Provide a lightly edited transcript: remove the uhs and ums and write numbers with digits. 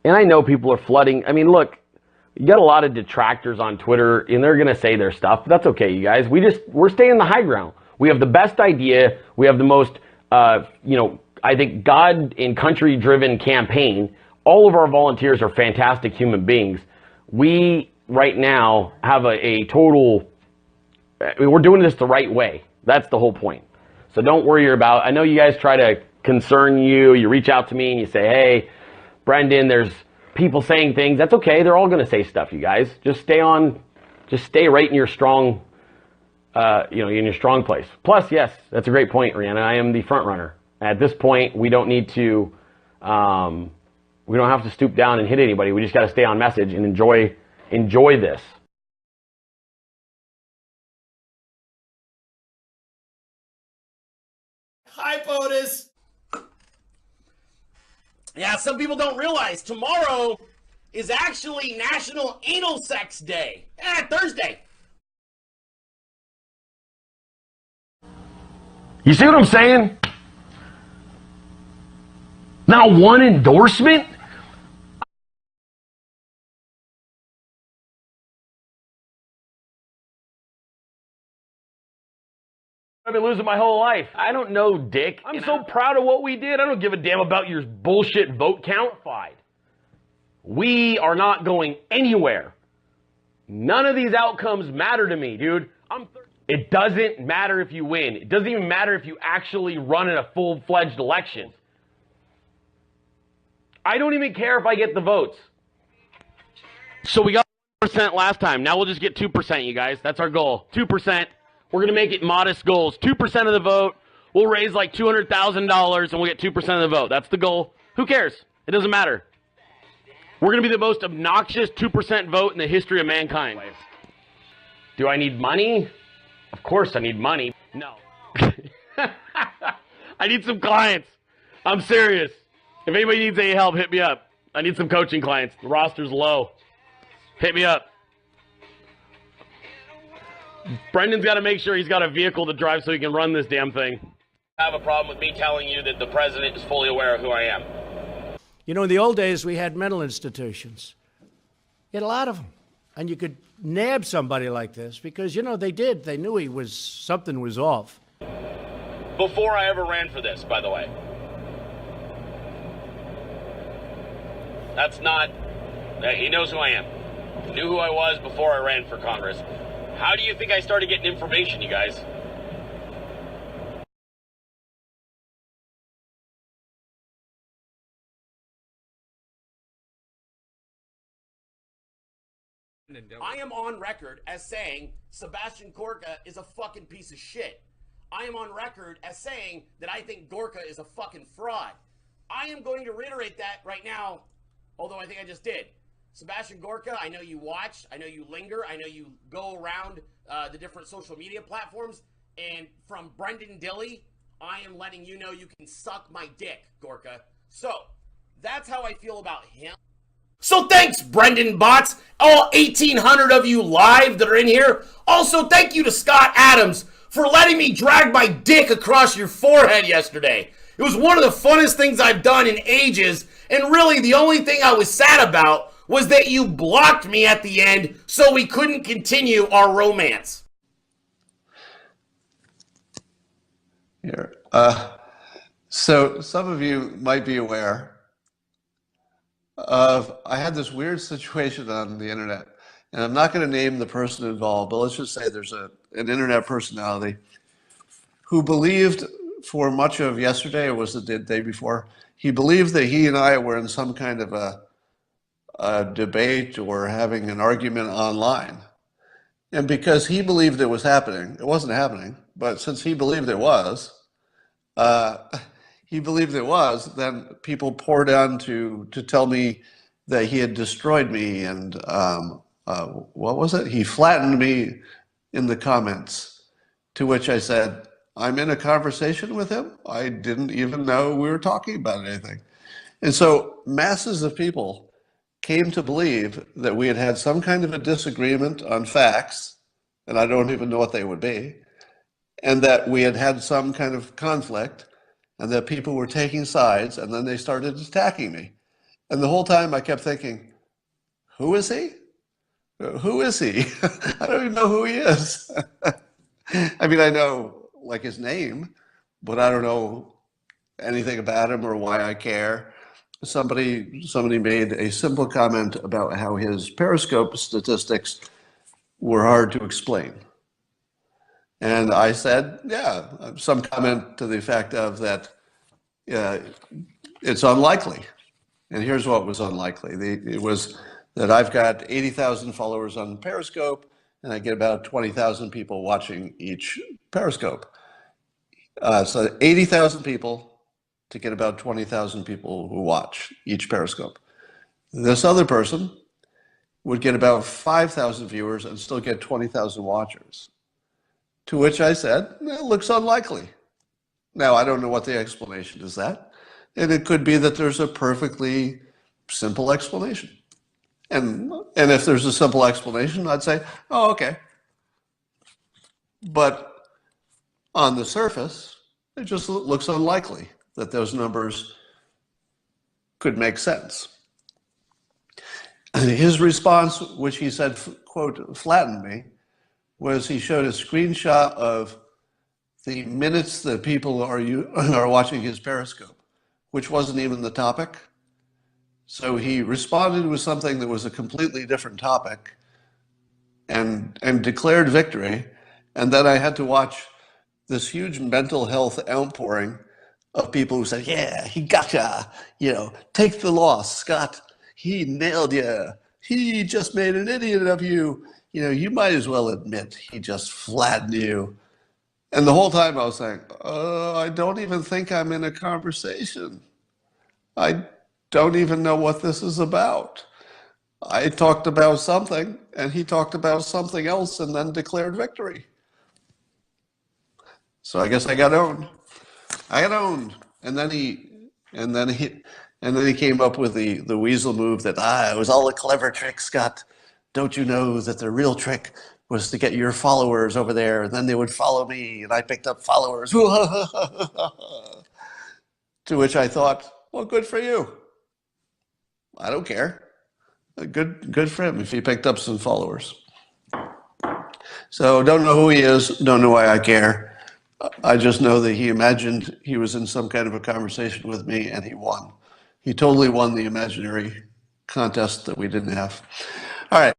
And I know people are flooding. I mean, look, you got a lot of detractors on Twitter, and they're going to say their stuff. That's okay, you guys. We're staying the high ground. We have the best idea. We have the most, I think God and country-driven campaign. All of our volunteers are fantastic human beings. We, right now, have a total, we're doing this the right way. That's the whole point. So don't worry about, I know you guys try to concern you. You reach out to me and you say, hey, Brenden, there's people saying things. That's okay. They're all going to say stuff, you guys. Just stay right in your strong, in your strong place. Plus, yes, that's a great point, Rihanna. I am the front runner. At this point, we don't need to, we don't have to stoop down and hit anybody. We just got to stay on message and enjoy this. Hi, POTUS. Yeah, some people don't realize tomorrow is actually National Anal Sex Day. Thursday. You see what I'm saying? Not one endorsement? I've been losing my whole life. I don't know, Dick. I'm so proud of what we did. I don't give a damn about your bullshit vote count. We are not going anywhere. None of these outcomes matter to me, dude. It doesn't matter if you win. It doesn't even matter if you actually run in a full-fledged election. I don't even care if I get the votes. So we got 1% last time. Now we'll just get 2%, you guys. That's our goal. 2%. We're going to make it modest goals. 2% of the vote. We'll raise like $200,000 and we'll get 2% of the vote. That's the goal. Who cares? It doesn't matter. We're going to be the most obnoxious 2% vote in the history of mankind. Do I need money? Of course I need money. No. I need some clients. I'm serious. If anybody needs any help, hit me up. I need some coaching clients. The roster's low. Hit me up. Brendan's got to make sure he's got a vehicle to drive so he can run this damn thing. I have a problem with me telling you that the president is fully aware of who I am. You know, in the old days, we had mental institutions. You had a lot of them. And you could nab somebody like this because, they did. They knew something was off. Before I ever ran for this, by the way. That's not, he knows who I am. He knew who I was before I ran for Congress. How do you think I started getting information, you guys? I am on record as saying Sebastian Gorka is a fucking piece of shit. I am on record as saying that I think Gorka is a fucking fraud. I am going to reiterate that right now, although I think I just did. Sebastian Gorka, I know you watch, I know you linger, I know you go around the different social media platforms, and from Brenden Dilley, I am letting you know you can suck my dick, Gorka. So, that's how I feel about him. So thanks, Brenden bots, all 1,800 of you live that are in here. Also, thank you to Scott Adams for letting me drag my dick across your forehead yesterday. It was one of the funnest things I've done in ages, and really the only thing I was sad about was that you blocked me at the end so we couldn't continue our romance. Here. So some of you might be aware of, I had this weird situation on the internet, and I'm not going to name the person involved, but let's just say there's an internet personality who believed for much of yesterday, or was it the day before, he believed that he and I were in some kind of a debate or having an argument online. And because he believed it was happening, it wasn't happening, but since he believed it was, then people poured on to tell me that he had destroyed me and what was it? He flattened me in the comments, to which I said, I'm in a conversation with him. I didn't even know we were talking about anything. And so masses of people came to believe that we had had some kind of a disagreement on facts, and I don't even know what they would be, and that we had had some kind of conflict, and that people were taking sides, and then they started attacking me. And the whole time I kept thinking, who is he? Who is he? I don't even know who he is. I mean, I know like his name, but I don't know anything about him or why I care. Somebody made a simple comment about how his Periscope statistics were hard to explain. And I said, yeah, some comment to the effect of that it's unlikely. And here's what was unlikely. It was that I've got 80,000 followers on Periscope, and I get about 20,000 people watching each Periscope. So 80,000 people to get about 20,000 people who watch each Periscope. This other person would get about 5,000 viewers and still get 20,000 watchers. To which I said, it looks unlikely. Now, I don't know what the explanation is that. And it could be that there's a perfectly simple explanation. And if there's a simple explanation, I'd say, oh, okay. But on the surface, it just looks unlikely that those numbers could make sense. And his response, which he said, quote, flattened me, was he showed a screenshot of the minutes that people are watching his Periscope, which wasn't even the topic. So he responded with something that was a completely different topic and declared victory. And then I had to watch this huge mental health outpouring of people who said, yeah, he gotcha, take the loss, Scott. He nailed you. He just made an idiot of you. You might as well admit he just flattened you. And the whole time I was saying, I don't even think I'm in a conversation. I don't even know what this is about. I talked about something and he talked about something else and then declared victory. So I guess I got owned. And then he came up with the weasel move that it was all a clever trick, Scott. Don't you know that the real trick was to get your followers over there, and then they would follow me, and I picked up followers. To which I thought, well, good for you. I don't care. Good for him if he picked up some followers. So don't know who he is, don't know why I care. I just know that he imagined he was in some kind of a conversation with me, and he won. He totally won the imaginary contest that we didn't have. All right.